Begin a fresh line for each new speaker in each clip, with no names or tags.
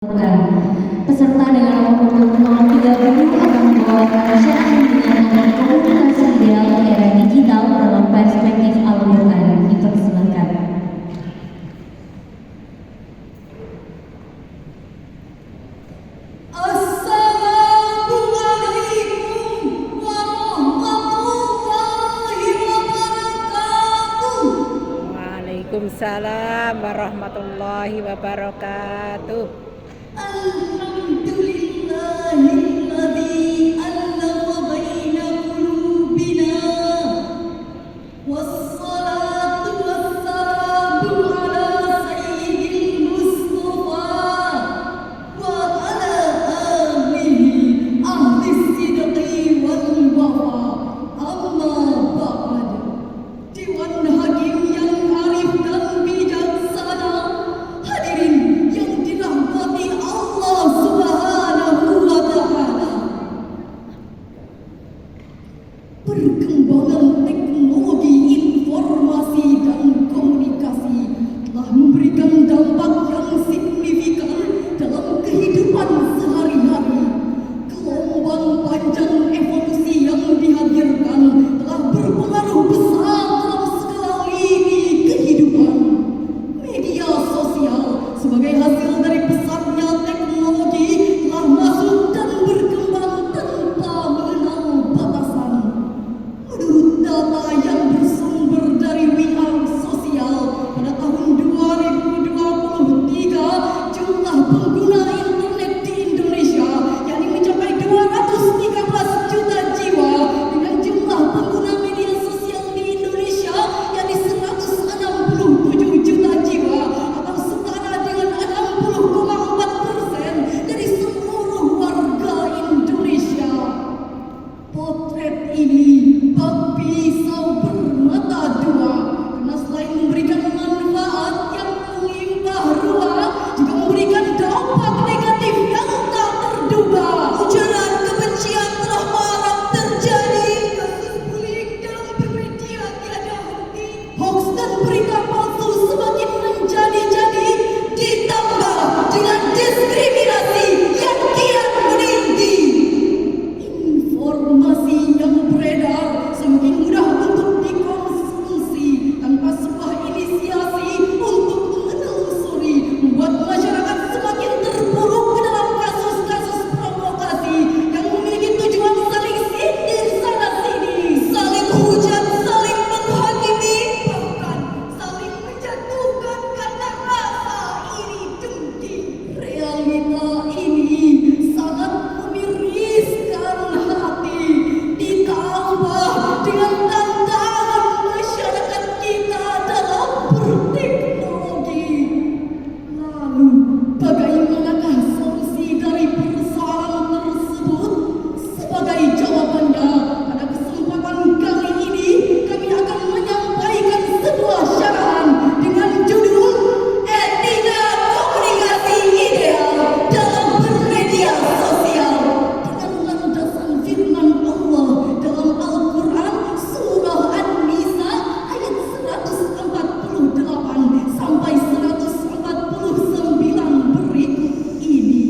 Peserta dengan nomor punggung 030 akan membawakan syair dengan tema komunikasi ideal era digital dalam perspektif Al-Quran. Dipersilakan.
Waalaikumsalam warahmatullahi wabarakatuh.
Alhamdulillahilladzi allafa baina qulubina wassalatu wassalamu ala sayyidil mustafa wa ala alihi ahli sidqi wal wafa amma ba'd. Dewan Hakim yang arif dan bijaksana, hadirin yang dirahmati Allah Subhanahu wa Ta'ala. Perkembangan teknologi informasi dan komunikasi telah memberikan dampak yang signifikan dalam kehidupan sehari-hari. Gelombang panjang evolusi yang dihadirkan telah berpengaruh besar dalam skala lini kehidupan. Media sosial sebagai hasil dari besarnya teknologi telah masuk dan berkembang tanpa mengenal batasan. Menurut data yang bersumber dari WA sosial, pada tahun 2023 jumlah pengguna internet di Indonesia yakni mencapai 213 juta jiwa, dengan jumlah pengguna media sosial di Indonesia yakni 167 juta jiwa, atau setara dengan 60,4% dari seluruh warga Indonesia. Potret ini bak pisau bermata dua, karena selain memberikan manfaat yang melimpah ruah, juga memberikan dampak negatif yang tak terduga. Ujaran kebencian telah marak terjadi, kasus bullying dalam bermedia tiada henti, hoax dan berita palsu semakin menjadi-jadi, ditambah dengan diskriminasi yang kian meninggi. Informasi yang beredar semakin mudah untuk dikonsumsi tanpa sebuah inisiasi untuk menelusuri, membuat masyarakat semakin terpuruk ke dalam kasus-kasus provokasi yang memiliki tujuan saling sindir sana sini, saling hujat, saling menghakimi, bahkan saling menjatuhkan karena rasa iri dengki. Realita ini sangat memiriskan hati, ditambah dengan tantangan masyarakat kita dalam berteknologi. Lalu, bagaimanakah solusi dari persoalan tersebut? Sebagai jawabannya, pada kesempatan kali ini kami akan menyampaikan sebuah syarahan dengan judul Etika Komunikasi Ideal dalam Bermedia Sosial, dengan landasan firman Allah dalam Al-Quran Surah An-Nisa ayat 148 sampai 149 berikut ini.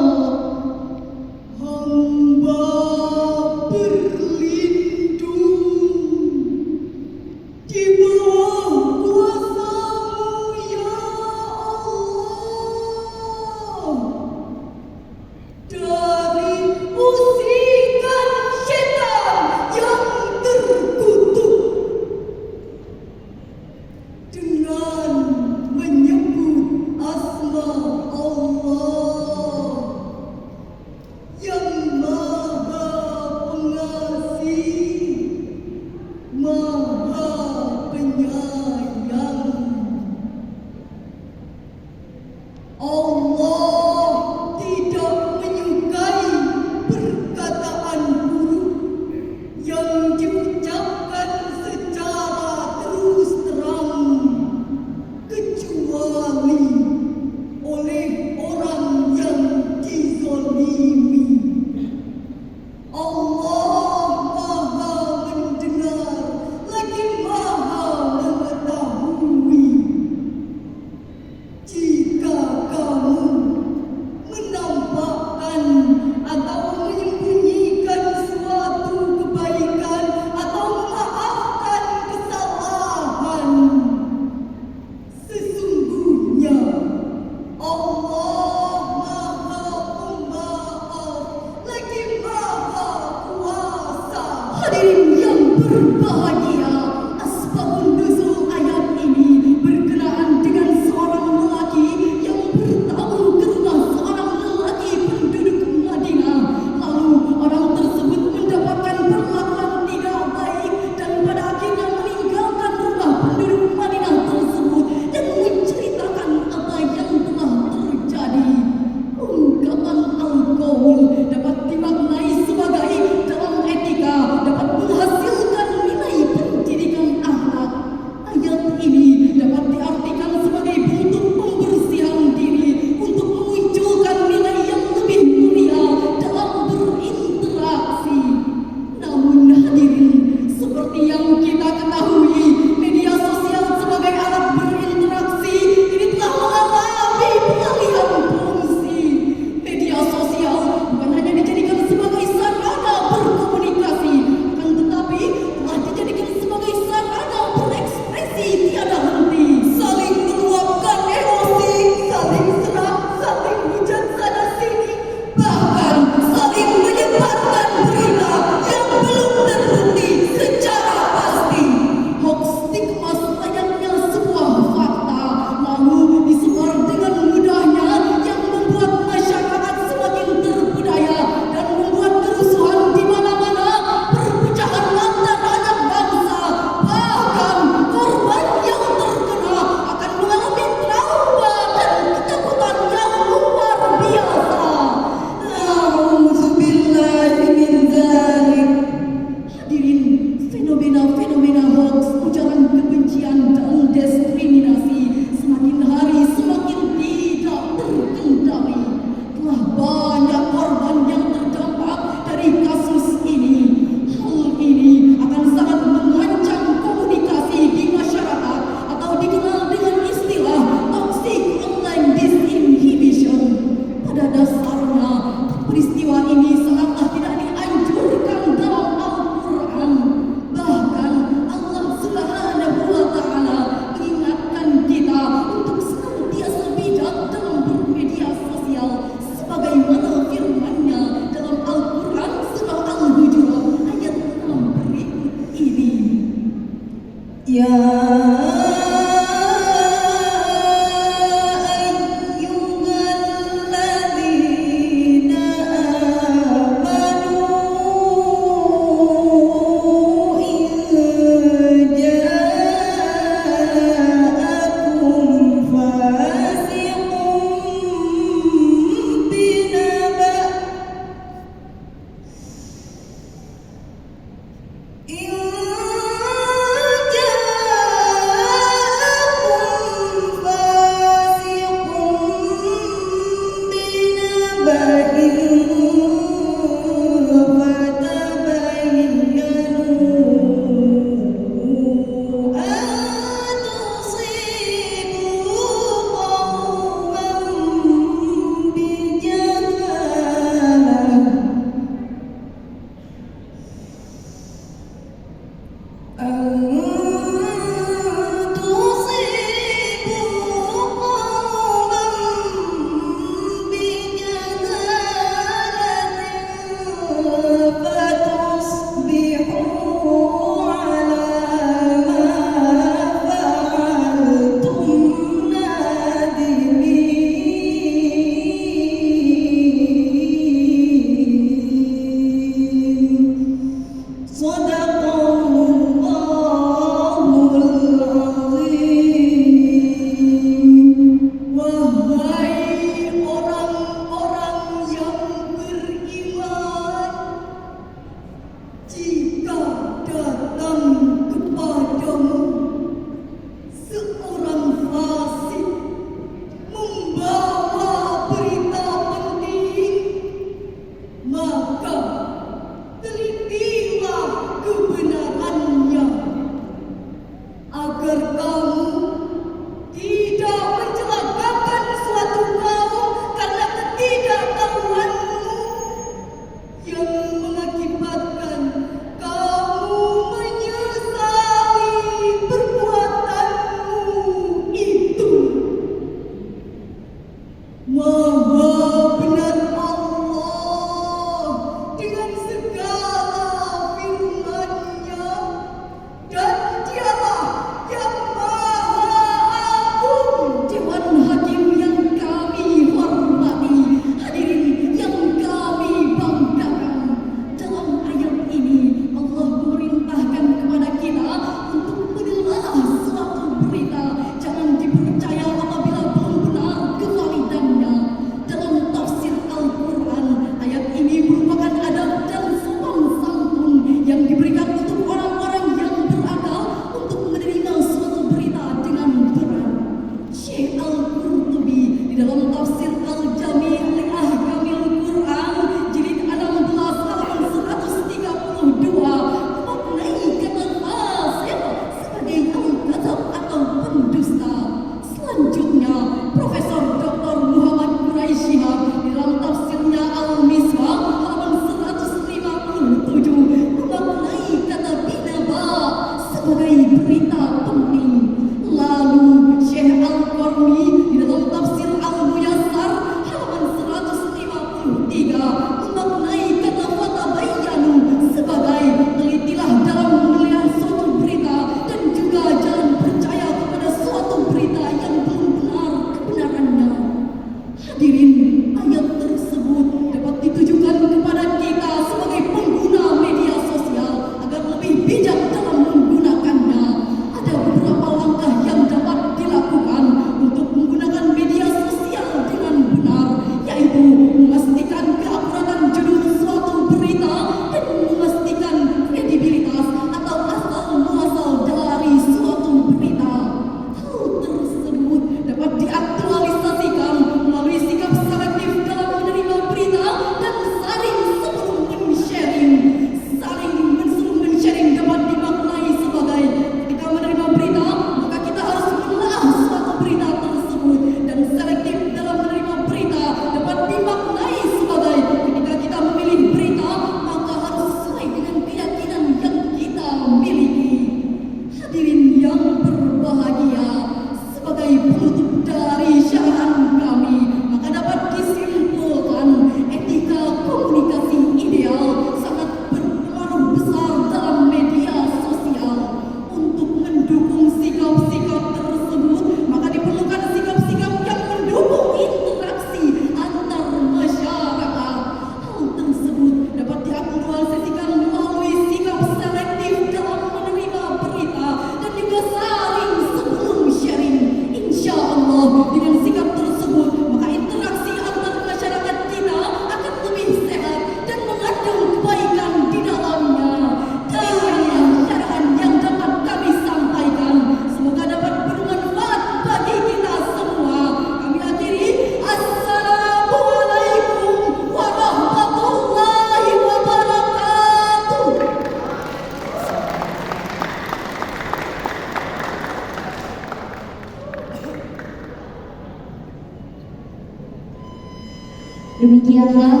Demikianlah